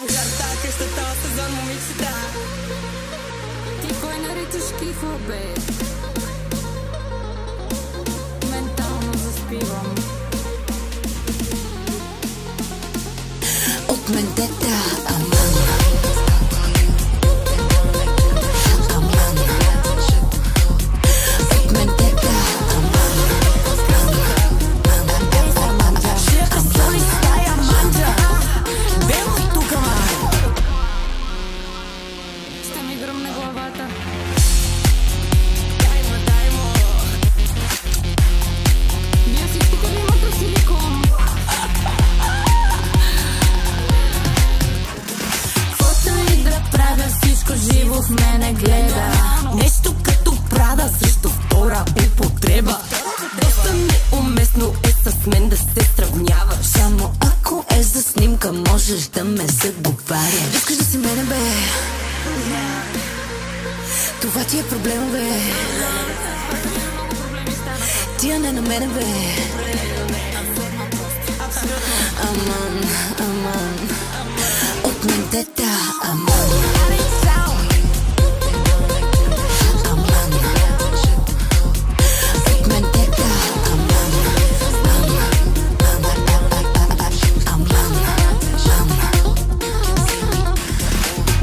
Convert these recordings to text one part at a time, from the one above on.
пожарта къщата сезон момичета. Ти кой наричаш кихо, бе? Ментално заспивам. От мен тета, аман. Аман. От мен тета, аман. Шията соли стая манджа. Бело тука, май. Ще ми гръмне главата. Дай му. Вие всичките ви имате силикон. Каквото и да правя, всичко живо в мене гледа. Нещо като Прада срещу втора употреба. Доста неуместно е с мен да се сравняваш. Само ако е за снимка, можеш да ме заговаряш. Искаш да си мене, бе? Това ти е проблема, бе. Тия не на мене, бе. Аман, аман. От мен тета, аман. Аман. От мен тета, аман.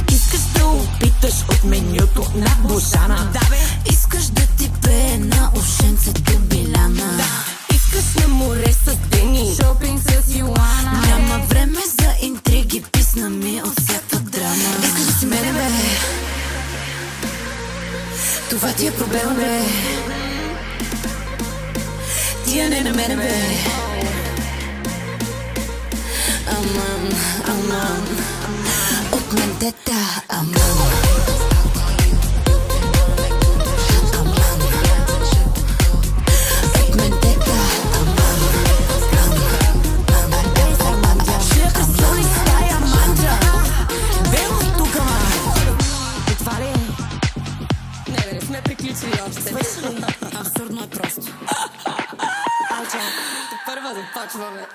Искаш да опиташ от менюто на Божана. Да, бе. Искаш да ти пее на ушенцето Биляна. Искаш на море с Дени. Шопинг с Йоана. Няма време за интриги, писна ми от всяка драма. Искаш да си мене, бе? Това ти е проблема, бе. Тия не на мене, бе. Аман, аман. От мен тета, аман. Аман. От мен тета, аман. Шията соли стая манджа. Бело тука, май. Това ли е? Не сме приключили още. Абсурдно е просто. Айче, първа започваме.